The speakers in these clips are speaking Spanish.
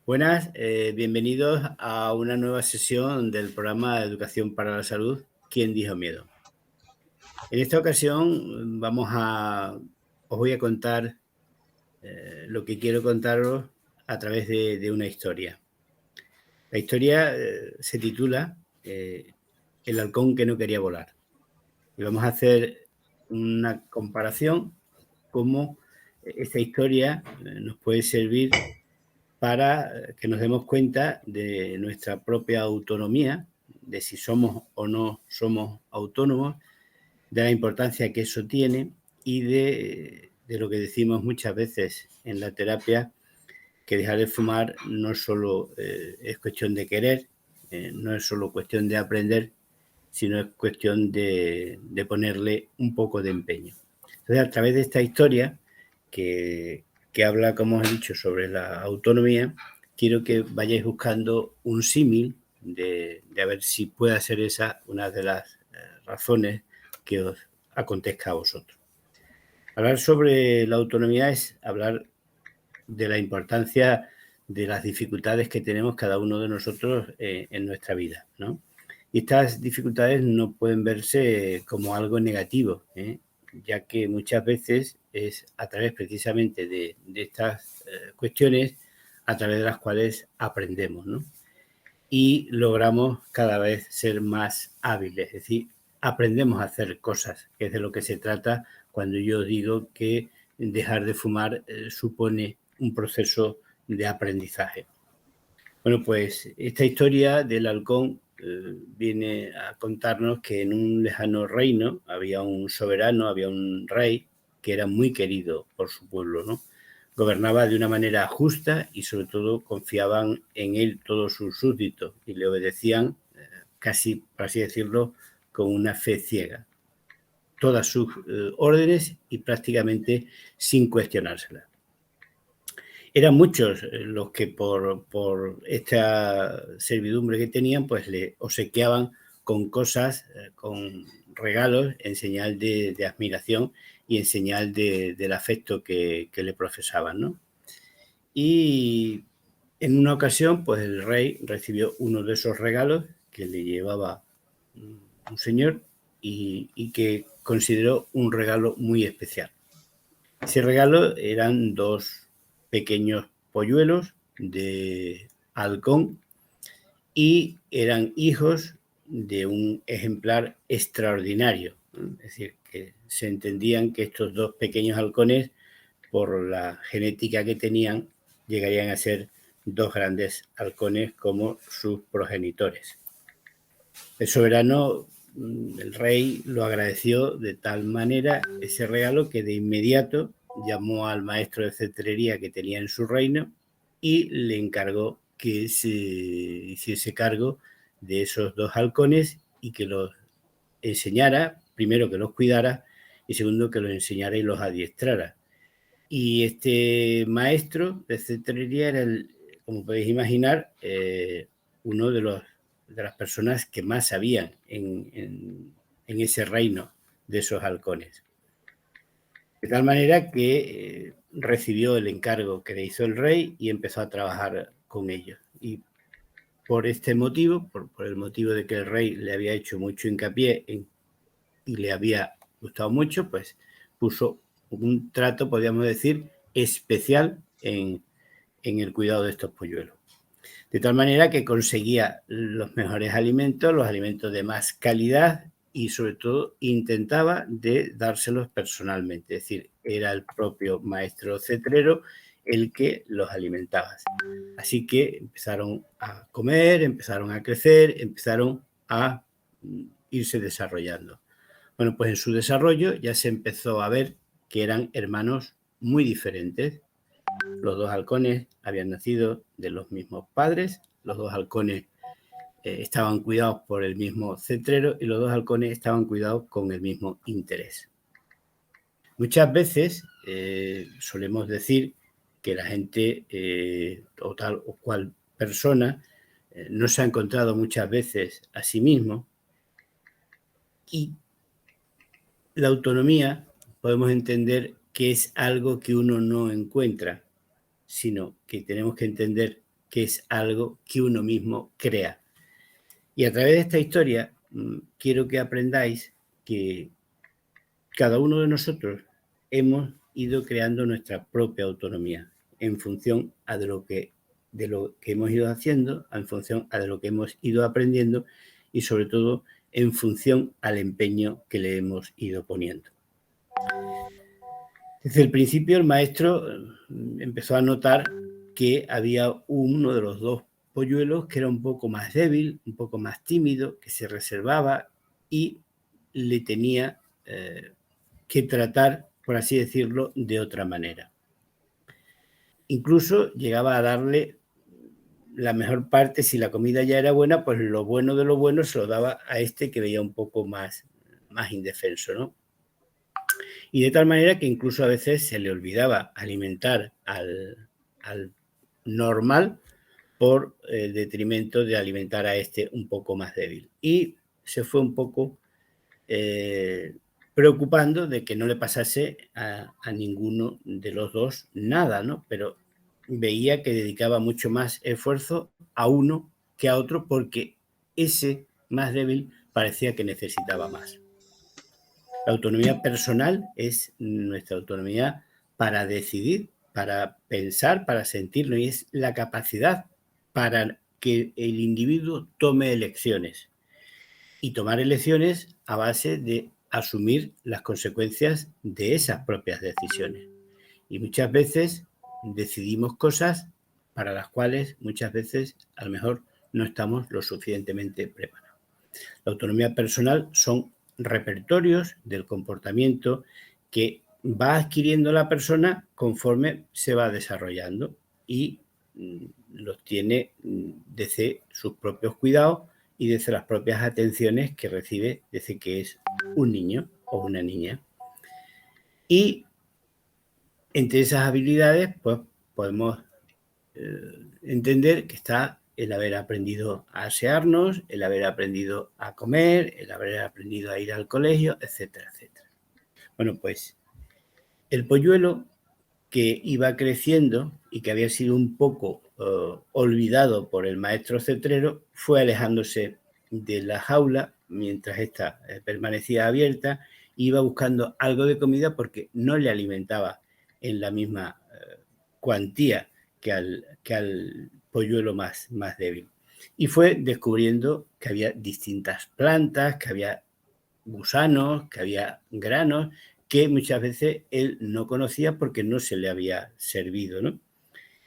Buenas, bienvenidos a una nueva sesión del programa de Educación para la Salud, ¿Quién dijo miedo? En esta ocasión os voy a contar lo que quiero contaros a través de una historia. La historia se titula El halcón que no quería volar. Y vamos a hacer una comparación cómo esta historia nos puede servir para que nos demos cuenta de nuestra propia autonomía, de si somos o no somos autónomos, de la importancia que eso tiene y de lo que decimos muchas veces en la terapia, que dejar de fumar no solo es cuestión de querer, no es solo cuestión de aprender, sino es cuestión de ponerle un poco de empeño. Entonces, a través de esta historia que habla, como os he dicho, sobre la autonomía, quiero que vayáis buscando un símil de a ver si puede ser esa una de las razones que os acontezca a vosotros. Hablar sobre la autonomía es hablar de la importancia de las dificultades que tenemos cada uno de nosotros en nuestra vida, ¿no? Y estas dificultades no pueden verse como algo negativo, ya que muchas veces es a través precisamente de estas cuestiones a través de las cuales aprendemos, ¿no? Y logramos cada vez ser más hábiles, es decir, aprendemos a hacer cosas, que es de lo que se trata cuando yo digo que dejar de fumar supone un proceso de aprendizaje. Bueno, pues esta historia del halcón viene a contarnos que en un lejano reino había un soberano, había un rey que era muy querido por su pueblo, ¿no? Gobernaba de una manera justa y sobre todo confiaban en él todos sus súbditos y le obedecían casi, por así decirlo, con una fe ciega. Todas sus órdenes y prácticamente sin cuestionárselas. Eran muchos los que por esta servidumbre que tenían, pues le obsequiaban con cosas, con regalos en señal de admiración y en señal del afecto que le profesaban, ¿no? Y en una ocasión, pues el rey recibió uno de esos regalos que le llevaba un señor y que consideró un regalo muy especial. Ese regalo eran dos pequeños polluelos de halcón y eran hijos de un ejemplar extraordinario. Es decir, que se entendían que estos dos pequeños halcones, por la genética que tenían, llegarían a ser dos grandes halcones como sus progenitores. El soberano, el rey, lo agradeció de tal manera ese regalo que de inmediato llamó al maestro de cetrería que tenía en su reino y le encargó que se hiciese cargo de esos dos halcones y que los enseñara, primero que los cuidara y segundo que los enseñara y los adiestrara. Y este maestro de cetrería era, como podéis imaginar, uno de las personas que más sabían en ese reino de esos halcones. De tal manera que recibió el encargo que le hizo el rey y empezó a trabajar con ellos. Y por este motivo, por el motivo de que el rey le había hecho mucho hincapié y le había gustado mucho, pues puso un trato, podríamos decir, especial en el cuidado de estos polluelos. De tal manera que conseguía los mejores alimentos, los alimentos de más calidad y sobre todo intentaba de dárselos personalmente. Es decir, era el propio maestro cetrero el que los alimentaba. Así que empezaron a comer, empezaron a crecer, empezaron a irse desarrollando. Bueno, pues en su desarrollo ya se empezó a ver que eran hermanos muy diferentes. Los dos halcones habían nacido de los mismos padres, los dos halcones estaban cuidados por el mismo cetrero y los dos halcones estaban cuidados con el mismo interés. Muchas veces solemos decir que la gente o tal o cual persona no se ha encontrado muchas veces a sí mismo y la autonomía podemos entender que es algo que uno no encuentra, sino que tenemos que entender que es algo que uno mismo crea. Y a través de esta historia quiero que aprendáis que cada uno de nosotros hemos ido creando nuestra propia autonomía en función a de lo que hemos ido haciendo, en función a de lo que hemos ido aprendiendo y sobre todo en función al empeño que le hemos ido poniendo. Desde el principio el maestro empezó a notar que había uno de los dos polluelos que era un poco más débil, un poco más tímido, que se reservaba y le tenía que tratar, por así decirlo, de otra manera. Incluso llegaba a darle la mejor parte, si la comida ya era buena, pues lo bueno de lo bueno se lo daba a este que veía un poco más indefenso, ¿no? Y de tal manera que incluso a veces se le olvidaba alimentar al normal por detrimento de alimentar a este un poco más débil. Y se fue un poco preocupando de que no le pasase a ninguno de los dos nada, ¿no? Pero veía que dedicaba mucho más esfuerzo a uno que a otro porque ese más débil parecía que necesitaba más. La autonomía personal es nuestra autonomía para decidir, para pensar, para sentirlo, y es la capacidad para que el individuo tome elecciones y tomar elecciones a base de asumir las consecuencias de esas propias decisiones. Y muchas veces decidimos cosas para las cuales muchas veces a lo mejor no estamos lo suficientemente preparados. La autonomía personal son repertorios del comportamiento que va adquiriendo la persona conforme se va desarrollando y los tiene desde sus propios cuidados y desde las propias atenciones que recibe desde que es un niño o una niña. Y entre esas habilidades, pues podemos entender que está el haber aprendido a asearnos, el haber aprendido a comer, el haber aprendido a ir al colegio, etcétera, etcétera. Bueno, pues el polluelo que iba creciendo y que había sido un poco olvidado por el maestro cetrero fue alejándose de la jaula mientras ésta permanecía abierta, iba buscando algo de comida porque no le alimentaba en la misma cuantía que al polluelo más débil. Y fue descubriendo que había distintas plantas, que había gusanos, que había granos, que muchas veces él no conocía porque no se le había servido, ¿no?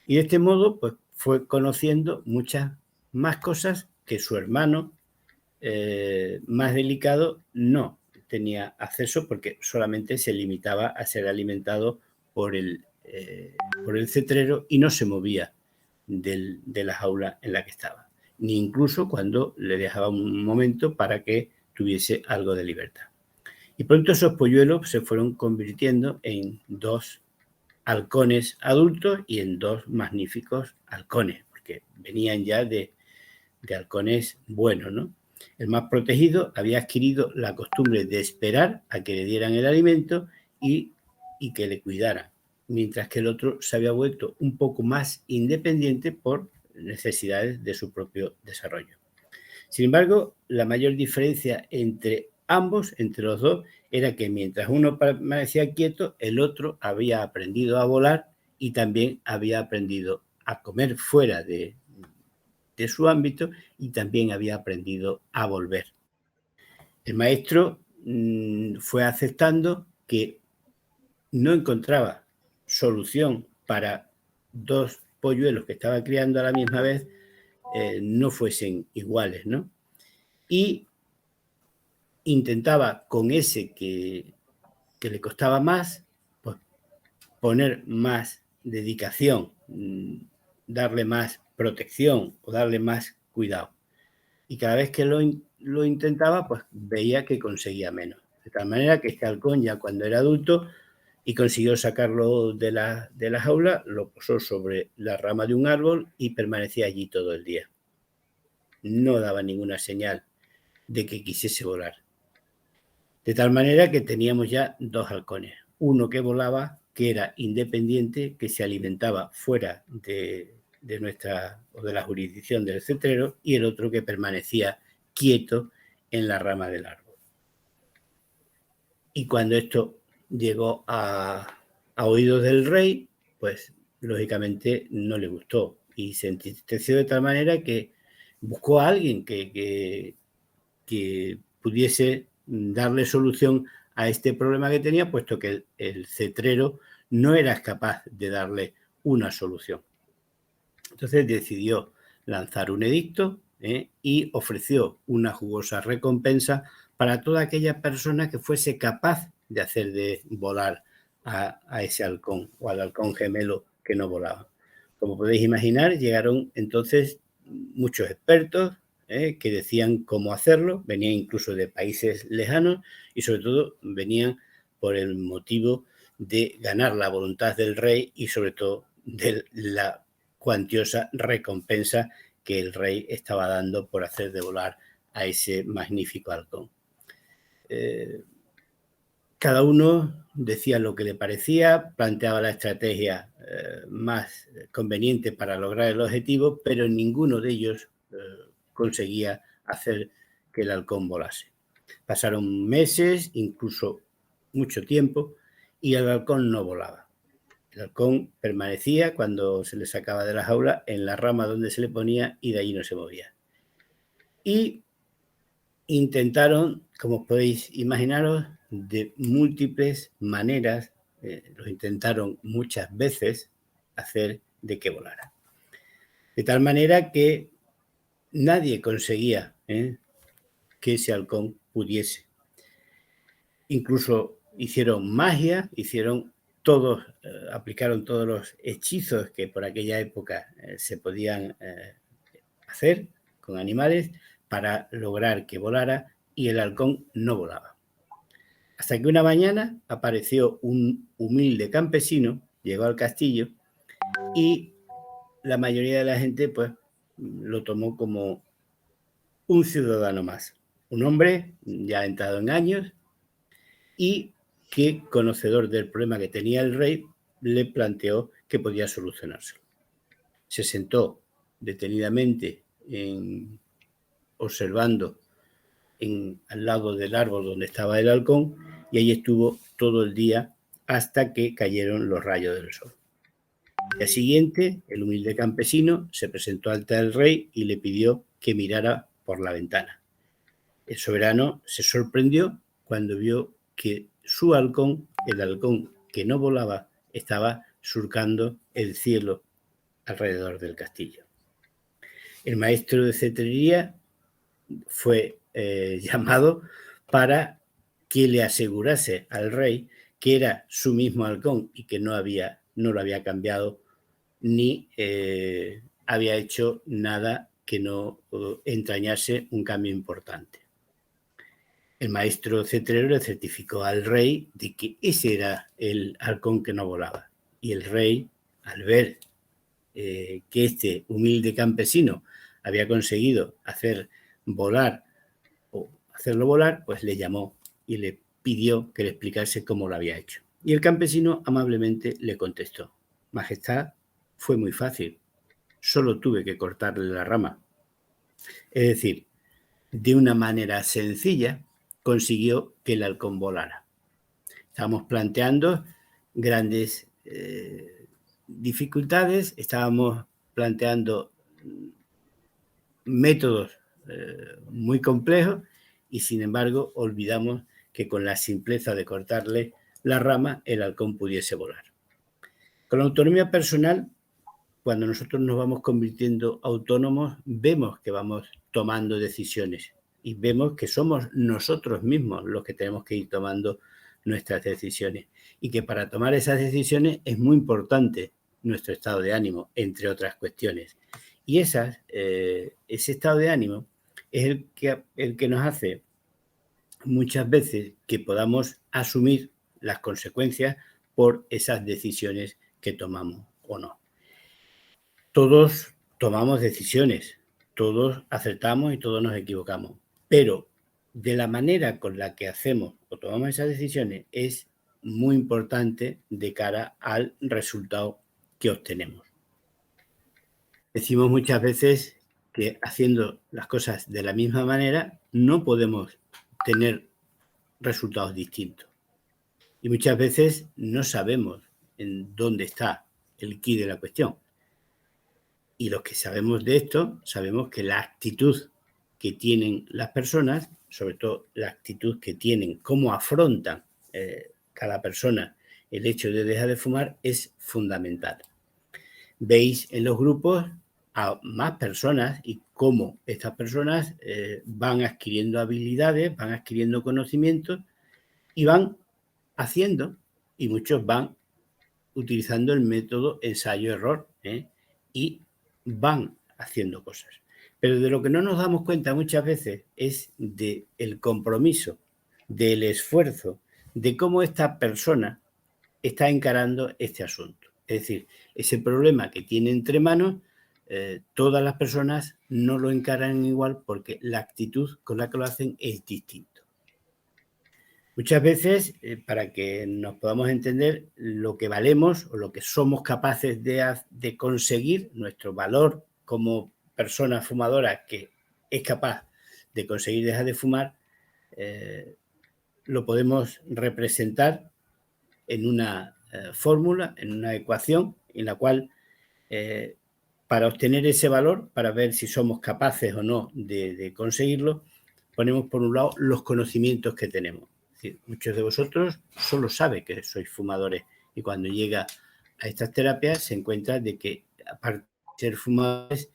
Y de este modo, pues fue conociendo muchas más cosas que su hermano más delicado no tenía acceso porque solamente se limitaba a ser alimentado por el cetrero y no se movía de la jaula en la que estaba, ni incluso cuando le dejaba un momento para que tuviese algo de libertad. Y pronto esos polluelos se fueron convirtiendo en dos halcones adultos y en dos magníficos halcones, porque venían ya de halcones buenos, ¿no? El más protegido había adquirido la costumbre de esperar a que le dieran el alimento y que le cuidaran, mientras que el otro se había vuelto un poco más independiente por necesidades de su propio desarrollo. Sin embargo, la mayor diferencia entre ambos, entre los dos, era que mientras uno permanecía quieto, el otro había aprendido a volar y también había aprendido a comer fuera de su ámbito y también había aprendido a volver. El maestro fue aceptando que no encontraba solución para dos polluelos que estaba criando a la misma vez no fuesen iguales, ¿no? Y intentaba con ese que le costaba más, pues poner más dedicación, darle más protección o darle más cuidado. Y cada vez que lo intentaba, pues veía que conseguía menos. De tal manera que este halcón ya cuando era adulto y consiguió sacarlo de la jaula, lo posó sobre la rama de un árbol y permanecía allí todo el día. No daba ninguna señal de que quisiese volar. De tal manera que teníamos ya dos halcones. Uno que volaba, que era independiente, que se alimentaba fuera de de la jurisdicción del cetrero y el otro que permanecía quieto en la rama del árbol. Y cuando esto llegó a oídos del rey, pues lógicamente no le gustó y se entristeció de tal manera que buscó a alguien que pudiese darle solución a este problema que tenía, puesto que el cetrero no era capaz de darle una solución. Entonces decidió lanzar un edicto y ofreció una jugosa recompensa para toda aquella persona que fuese capaz de hacer de volar a ese halcón o al halcón gemelo que no volaba. Como podéis imaginar, llegaron entonces muchos expertos que decían cómo hacerlo, venían incluso de países lejanos y sobre todo venían por el motivo de ganar la voluntad del rey y sobre todo de la cuantiosa recompensa que el rey estaba dando por hacer de volar a ese magnífico halcón. Cada uno decía lo que le parecía, planteaba la estrategia más conveniente para lograr el objetivo, pero ninguno de ellos conseguía hacer que el halcón volase. Pasaron meses, incluso mucho tiempo, y el halcón no volaba. El halcón permanecía cuando se le sacaba de la jaula en la rama donde se le ponía y de ahí no se movía. Y intentaron, como podéis imaginaros, de múltiples maneras, lo intentaron muchas veces hacer de que volara. De tal manera que nadie conseguía que ese halcón pudiese. Incluso hicieron magia, aplicaron todos los hechizos que por aquella época se podían hacer con animales para lograr que volara y el halcón no volaba. Hasta que una mañana apareció un humilde campesino, llegó al castillo y la mayoría de la gente pues lo tomó como un ciudadano más, un hombre ya entrado en años y que, conocedor del problema que tenía el rey, le planteó que podía solucionárselo. Se sentó detenidamente observando al lado del árbol donde estaba el halcón y ahí estuvo todo el día hasta que cayeron los rayos del sol. Al día siguiente, el humilde campesino se presentó ante el rey y le pidió que mirara por la ventana. El soberano se sorprendió cuando vio que su halcón, el halcón que no volaba, estaba surcando el cielo alrededor del castillo. El maestro de cetrería fue llamado para que le asegurase al rey que era su mismo halcón y que no lo había cambiado ni había hecho nada que no entrañase un cambio importante. El maestro cetrero le certificó al rey de que ese era el halcón que no volaba. Y el rey, al ver que este humilde campesino había conseguido hacerlo volar, pues le llamó y le pidió que le explicase cómo lo había hecho. Y el campesino amablemente le contestó: Majestad, fue muy fácil, solo tuve que cortarle la rama. Es decir, de una manera sencilla consiguió que el halcón volara. Estábamos planteando grandes dificultades, estábamos planteando métodos muy complejos y sin embargo olvidamos que con la simpleza de cortarle la rama el halcón pudiese volar. Con la autonomía personal, cuando nosotros nos vamos convirtiendo autónomos, vemos que vamos tomando decisiones y vemos que somos nosotros mismos los que tenemos que ir tomando nuestras decisiones y que para tomar esas decisiones es muy importante nuestro estado de ánimo, entre otras cuestiones. Y ese estado de ánimo es el que nos hace muchas veces que podamos asumir las consecuencias por esas decisiones que tomamos o no. Todos tomamos decisiones, todos acertamos y todos nos equivocamos, pero de la manera con la que hacemos o tomamos esas decisiones es muy importante de cara al resultado que obtenemos. Decimos muchas veces que haciendo las cosas de la misma manera no podemos tener resultados distintos. Y muchas veces no sabemos en dónde está el quid de la cuestión. Y los que sabemos de esto, sabemos que la actitud que tienen las personas, sobre todo la actitud que tienen, cómo afrontan cada persona el hecho de dejar de fumar, es fundamental. Veis en los grupos a más personas y cómo estas personas van adquiriendo habilidades, van adquiriendo conocimientos y van haciendo, y muchos van utilizando el método ensayo-error, y van haciendo cosas. Pero de lo que no nos damos cuenta muchas veces es del compromiso, del esfuerzo, de cómo esta persona está encarando este asunto. Es decir, ese problema que tiene entre manos, todas las personas no lo encaran igual porque la actitud con la que lo hacen es distinta. Muchas veces, para que nos podamos entender, lo que valemos o lo que somos capaces de conseguir, nuestro valor como persona fumadora que es capaz de conseguir dejar de fumar, lo podemos representar en una fórmula, en una ecuación, en la cual para obtener ese valor, para ver si somos capaces o no de conseguirlo, ponemos por un lado los conocimientos que tenemos. Es decir, muchos de vosotros solo saben que sois fumadores y cuando llega a estas terapias se encuentra de que, aparte de ser fumadores,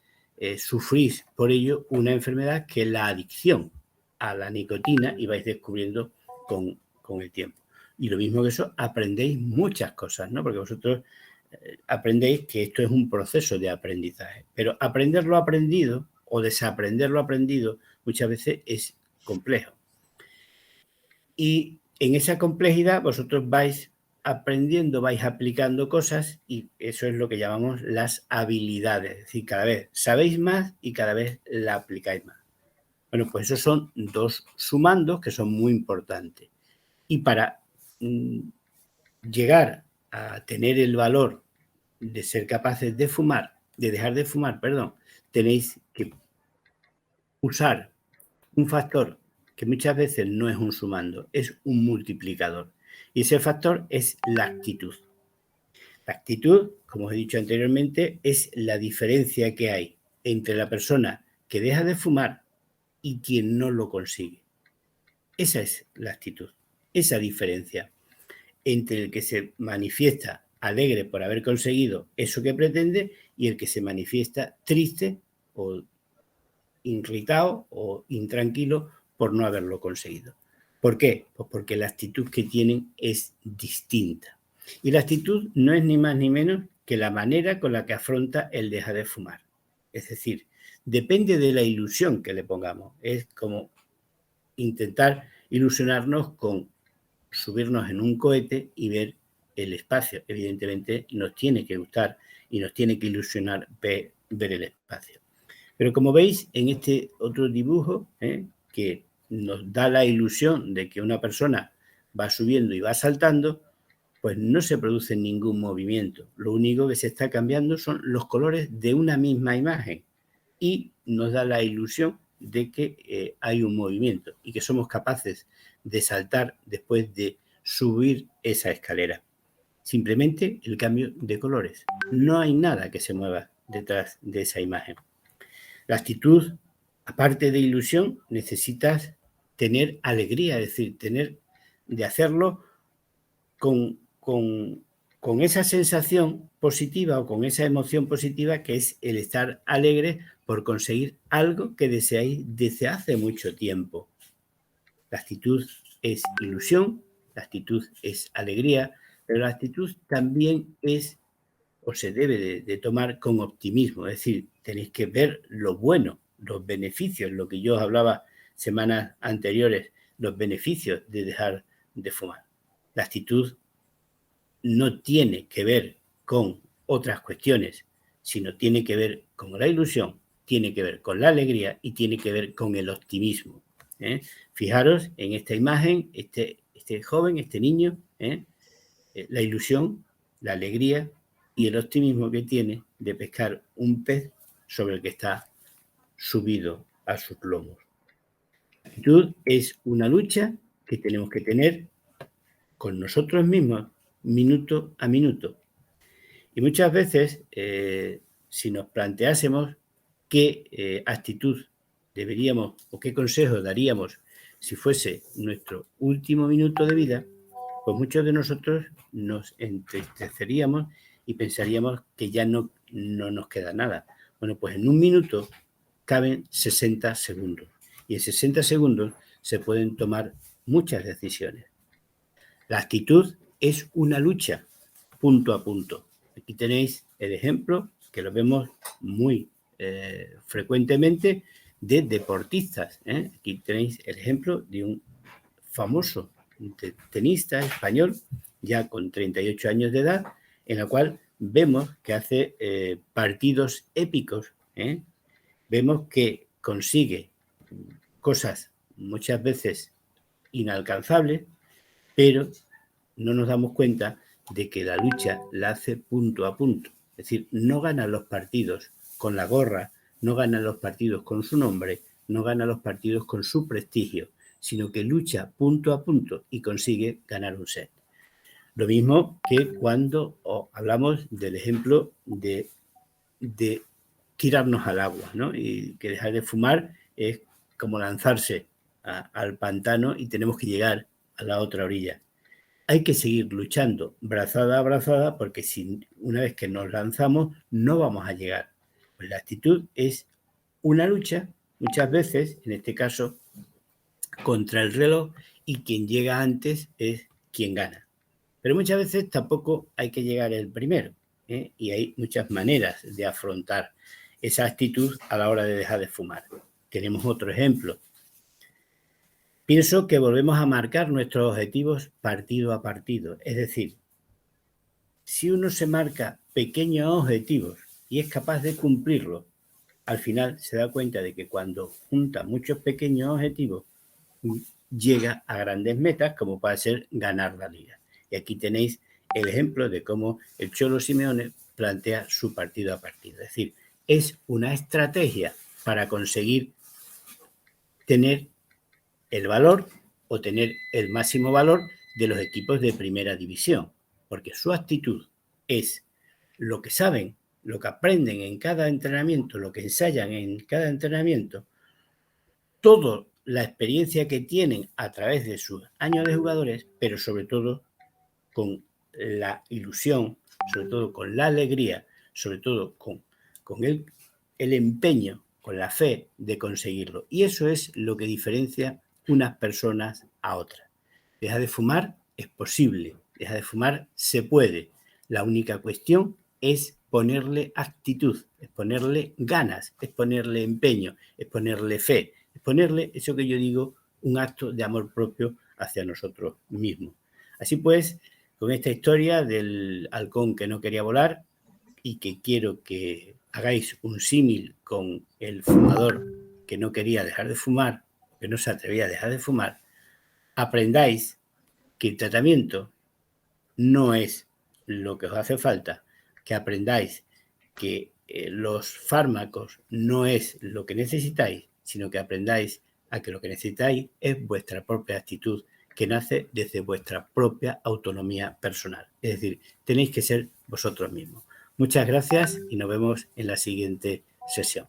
sufrís por ello una enfermedad que es la adicción a la nicotina y vais descubriendo con el tiempo. Y lo mismo que eso, aprendéis muchas cosas, ¿no? Porque vosotros aprendéis que esto es un proceso de aprendizaje. Pero aprender lo aprendido o desaprender lo aprendido muchas veces es complejo. Y en esa complejidad vosotros vais aprendiendo, vais aplicando cosas y eso es lo que llamamos las habilidades. Es decir, cada vez sabéis más y cada vez la aplicáis más. Bueno, pues esos son dos sumandos que son muy importantes. Y para llegar a tener el valor de ser capaces de fumar, de dejar de fumar, perdón, tenéis que usar un factor que muchas veces no es un sumando, es un multiplicador. Y ese factor es la actitud. La actitud, como os he dicho anteriormente, es la diferencia que hay entre la persona que deja de fumar y quien no lo consigue. Esa es la actitud, esa diferencia entre el que se manifiesta alegre por haber conseguido eso que pretende y el que se manifiesta triste o irritado o intranquilo por no haberlo conseguido. ¿Por qué? Pues porque la actitud que tienen es distinta. Y la actitud no es ni más ni menos que la manera con la que afronta el dejar de fumar. Es decir, depende de la ilusión que le pongamos. Es como intentar ilusionarnos con subirnos en un cohete y ver el espacio. Evidentemente nos tiene que gustar y nos tiene que ilusionar ver el espacio. Pero como veis en este otro dibujo, que nos da la ilusión de que una persona va subiendo y va saltando, pues no se produce ningún movimiento. Lo único que se está cambiando son los colores de una misma imagen y nos da la ilusión de que hay un movimiento y que somos capaces de saltar después de subir esa escalera. Simplemente el cambio de colores. No hay nada que se mueva detrás de esa imagen. La actitud, aparte de ilusión, necesitas tener alegría, es decir, de hacerlo con esa sensación positiva o con esa emoción positiva que es el estar alegre por conseguir algo que deseáis desde hace mucho tiempo. La actitud es ilusión, la actitud es alegría, pero la actitud también es o se debe de tomar con optimismo, es decir, tenéis que ver lo bueno, los beneficios, lo que yo os hablaba semanas anteriores, los beneficios de dejar de fumar. La actitud no tiene que ver con otras cuestiones, sino tiene que ver con la ilusión, tiene que ver con la alegría y tiene que ver con el optimismo. Fijaros en esta imagen, este joven, este niño, la ilusión, la alegría y el optimismo que tiene de pescar un pez sobre el que está subido a sus lomos. La actitud es una lucha que tenemos que tener con nosotros mismos, minuto a minuto. Y muchas veces, si nos planteásemos qué actitud deberíamos o qué consejo daríamos si fuese nuestro último minuto de vida, pues muchos de nosotros nos entristeceríamos y pensaríamos que ya no nos queda nada. Bueno, pues en un minuto caben 60 segundos y en 60 segundos se pueden tomar muchas decisiones. La actitud es una lucha, punto a punto. Aquí tenéis el ejemplo, que lo vemos muy frecuentemente, de deportistas. Aquí tenéis el ejemplo de un famoso tenista español, ya con 38 años de edad, en la cual vemos que hace partidos épicos. Vemos que consigue cosas muchas veces inalcanzables, pero no nos damos cuenta de que la lucha la hace punto a punto. Es decir, no gana los partidos con la gorra, no gana los partidos con su nombre, no gana los partidos con su prestigio, sino que lucha punto a punto y consigue ganar un set. Lo mismo que cuando hablamos del ejemplo de tirarnos al agua, ¿no? Y que dejar de fumar es como lanzarse al pantano y tenemos que llegar a la otra orilla. Hay que seguir luchando brazada a brazada porque si una vez que nos lanzamos no vamos a llegar. Pues la actitud es una lucha, muchas veces, en este caso, contra el reloj y quien llega antes es quien gana. Pero muchas veces tampoco hay que llegar el primero, y hay muchas maneras de afrontar esa actitud a la hora de dejar de fumar. Tenemos otro ejemplo. Pienso que volvemos a marcar nuestros objetivos partido a partido. Es decir, si uno se marca pequeños objetivos y es capaz de cumplirlos, al final se da cuenta de que cuando junta muchos pequeños objetivos, llega a grandes metas, como puede ser ganar la liga. Y aquí tenéis el ejemplo de cómo el Cholo Simeone plantea su partido a partido. Es decir, es una estrategia para conseguir tener el valor o tener el máximo valor de los equipos de primera división, porque su actitud es lo que saben, lo que aprenden en cada entrenamiento, lo que ensayan en cada entrenamiento, toda la experiencia que tienen a través de sus años de jugadores, pero sobre todo con la ilusión, sobre todo con la alegría, sobre todo con el empeño, con la fe de conseguirlo. Y eso es lo que diferencia unas personas a otras. Dejar de fumar es posible, dejar de fumar se puede. La única cuestión es ponerle actitud, es ponerle ganas, es ponerle empeño, es ponerle fe, es ponerle, eso que yo digo, un acto de amor propio hacia nosotros mismos. Así pues, con esta historia del halcón que no quería volar y que quiero que hagáis un símil con el fumador que no quería dejar de fumar, que no se atrevía a dejar de fumar, aprendáis que el tratamiento no es lo que os hace falta, que aprendáis que los fármacos no es lo que necesitáis, sino que aprendáis a que lo que necesitáis es vuestra propia actitud, que nace desde vuestra propia autonomía personal. Es decir, tenéis que ser vosotros mismos. Muchas gracias y nos vemos en la siguiente sesión.